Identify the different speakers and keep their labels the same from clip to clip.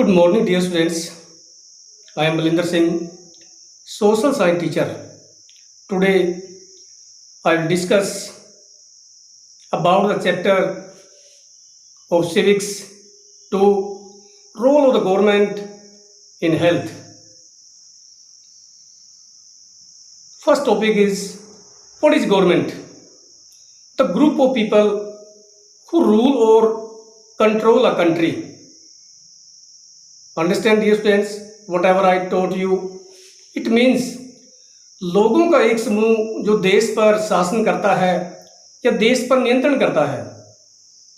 Speaker 1: Good morning, dear students. I am Balinder Singh, social science teacher. Today, I will discuss about the chapter of civics to role of the government in health. First topic is what is government? The group of people who rule or control a country. Understand, dear students, whatever I taught you, it means लोगों का एक समूह जो देश पर शासन करता है या देश पर नियंत्रण करता है.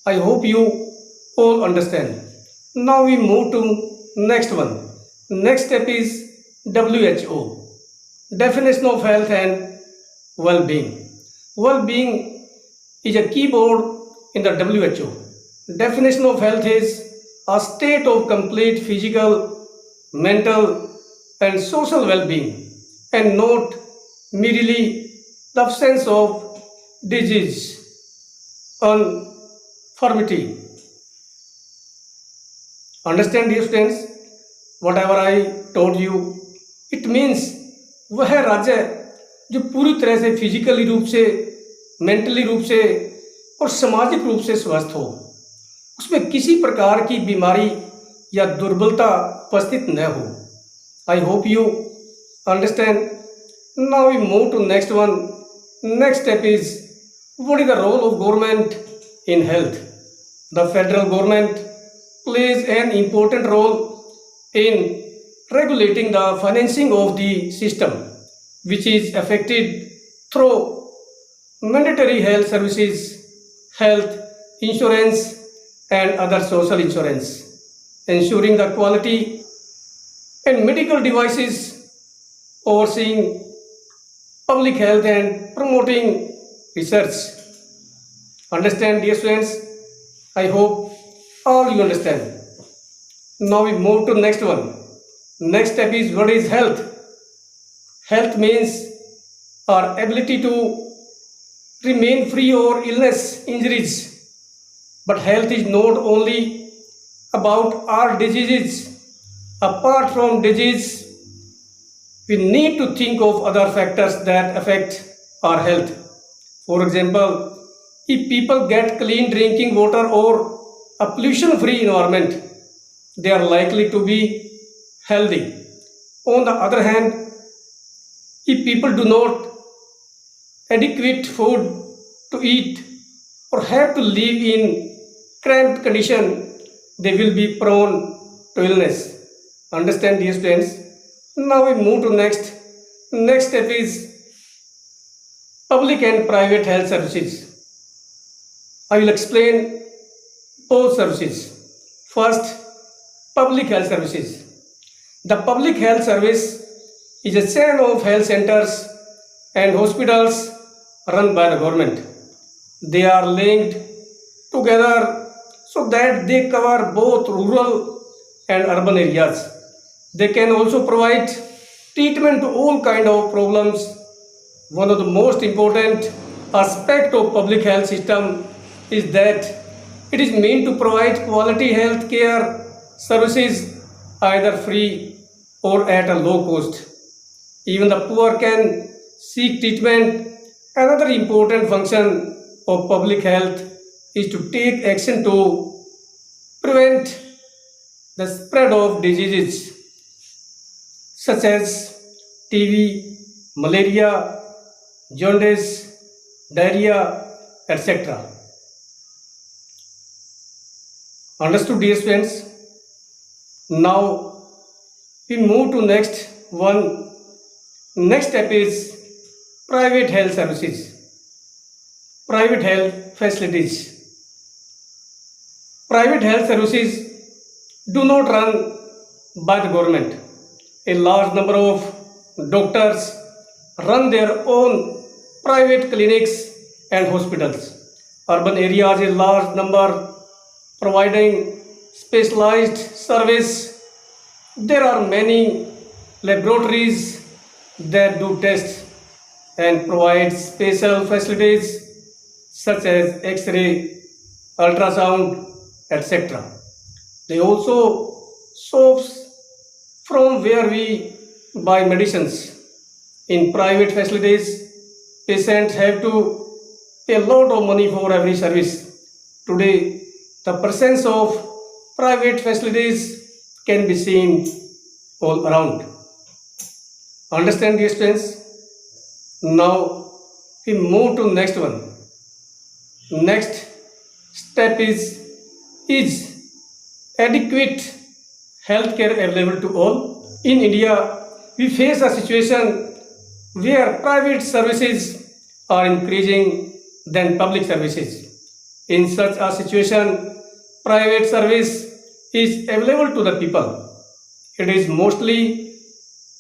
Speaker 1: I hope you all understand. Now we move to next one. Next step is WHO. Definition of health and well-being. Well-being is a keyword in the WHO. Definition of health is a state of complete physical, mental, and social well-being, and not merely the absence of disease, infirmity. Understand, dear students, whatever I told you, it means वह राज्य जो पूरी तरह से physically रूप से, mentally रूप से और सामाजिक रूप से स्वस्थ हो, उसमें किसी प्रकार की बीमारी या दुर्बलता उपस्थित न हो. I hope you understand. Now we move to next one. Next step is what is the role of government in health. The federal government plays an important role in regulating the financing of the system, which is affected through mandatory health services, health insurance, and other social insurance, ensuring the quality and medical devices, overseeing public health and promoting research. Understand, dear students? I hope all you understand. Now we move to next one. Next step is what is health. Health means our ability to remain free of illness, injuries. But health is not only about our diseases. Apart from disease, we need to think of other factors that affect our health. For example, if people get clean drinking water or a pollution-free environment, they are likely to be healthy. On the other hand, if people do not adequate food to eat or have to live in cramped condition, they will be prone to illness. Understand, dear students? Now we move to next. Next step is public and private health services. I will explain both services. First, public health services. The public health service is a chain of health centers and hospitals run by the government. They are linked together so that they cover both rural and urban areas. They can also provide treatment to all kind of problems. One of the most important aspect of public health system is that it is meant to provide quality health care services either free or at a low cost. Even the poor can seek treatment. Another important function of public health is to take action to prevent the spread of diseases such as TB, malaria, jaundice, diarrhea, etc. Understood, dear students? Now we move to next one. Next step is private health services, private health facilities. Private health services do not run by the government. A large number of doctors run their own private clinics and hospitals. Urban areas, a large number providing specialized service. There are many laboratories that do tests and provide special facilities such as X-ray, ultrasound, etc. They also shops from where we buy medicines. In private facilities, patients have to pay a lot of money for every service. Today, the presence of private facilities can be seen all around. Understand the students? Now we move to next one. Next step is adequate healthcare available to all. In India, we face a situation where private services are increasing than public services. In such a situation, private service is available to the people. It is mostly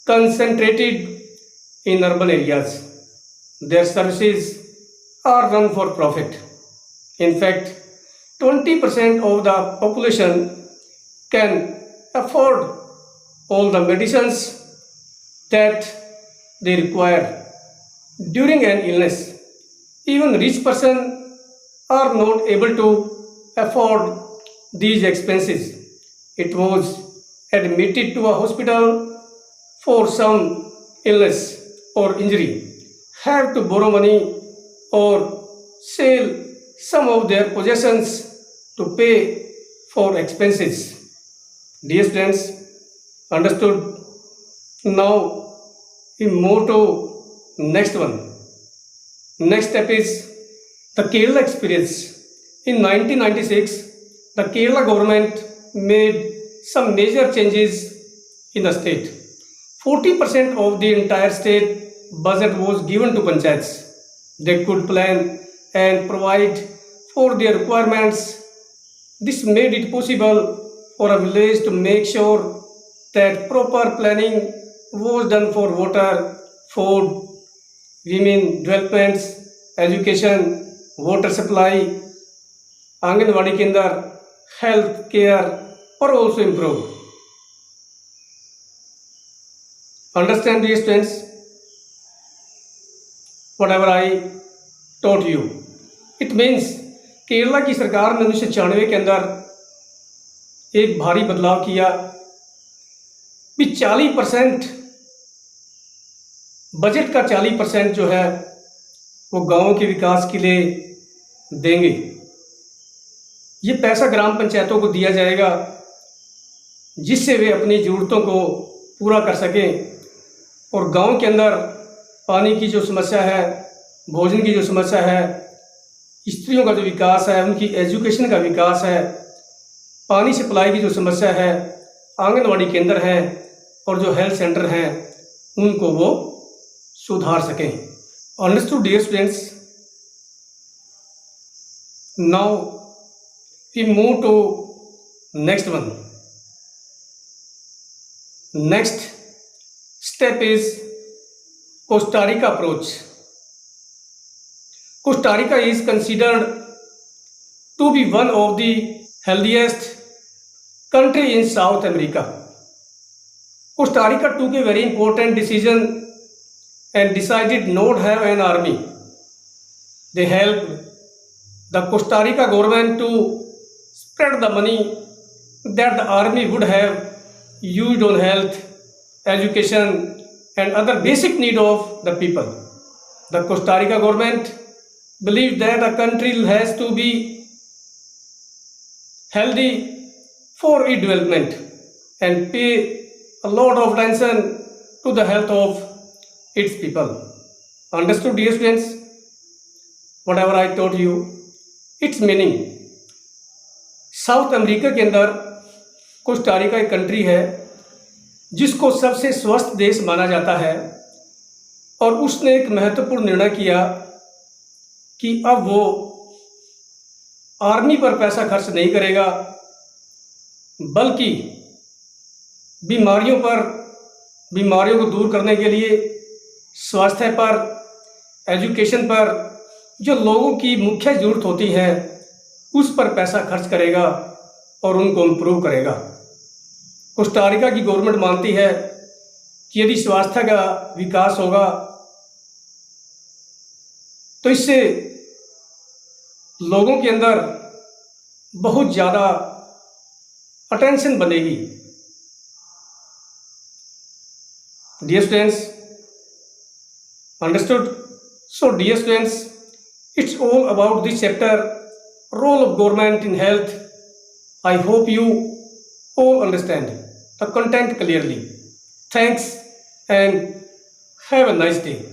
Speaker 1: concentrated in urban areas. Their services are run for profit. In fact, 20% of the population can afford all the medicines that they require during an illness. Even rich person are not able to afford these expenses. It was admitted to a hospital for some illness or injury, have to borrow money or sell some of their possessions to pay for expenses. Dear students, understood? Now we move to next one. Next step is the Kerala experience. In 1996, the Kerala government made some major changes in the state. 40% of the entire state budget was given to panchayats. They could plan and provide for their requirements. This made it possible for a village to make sure that proper planning was done for water, food, women developments, education, water supply, Anganwadi Kendar, health care were also improved. Understand these students? Whatever I taught you. It means Kerala की सरकार ने 1996 के अंदर एक भारी बदलाव किया भी 40% बजट का 40% जो है वो गांवों के विकास के लिए देंगे। ये पैसा ग्राम पंचायतों को दिया जाएगा जिससे वे अपनी ज़रूरतों को पूरा कर सकें और गांव के अंदर पानी की जो समस्या है, भोजन की जो समस्या है, स्त्रियों का जो विकास है, उनकी एजुकेशन का विकास है, पानी सप्लाई की जो समस्या है, आंगनवाड़ी केंद्र हैं और जो हेल्थ सेंटर हैं उनको वो सुधार सकें। Understood dear students? Now we move to next one. Next step is Costa Rica approach. Costa Rica is considered to be one of the healthiest country in South America. Costa Rica took a very important decision and decided not have an army. They helped the Costa Rica government to spread the money that the army would have used on health, education and other basic need of the people. The Costa Rica government believes that a country has to be healthy for its development and pay a lot of attention to the health of its people. Understood, dear students? Whatever I taught you, its meaning. South America के अंदर Costa Rica एक country है जिसको सबसे स्वस्थ देश माना जाता है और उसने एक महत्वपूर्ण निर्णय किया कि अब वो आर्मी पर पैसा खर्च नहीं करेगा बल्कि बीमारियों को दूर करने के लिए स्वास्थ्य पर, एजुकेशन पर, जो लोगों की मुख्य ज़रूरत होती है उस पर पैसा खर्च करेगा और उनको इम्प्रूव करेगा। कोस्टा रिका की गवर्नमेंट मानती है कि यदि स्वास्थ्य का विकास होगा तो इससे लोगों के अंदर बहुत ज़्यादा अटेंशन बनेगी Dear students, understood? So, dear students, it's all about this chapter, role of government in health. I hope you all understand the content clearly. Thanks and have a nice day.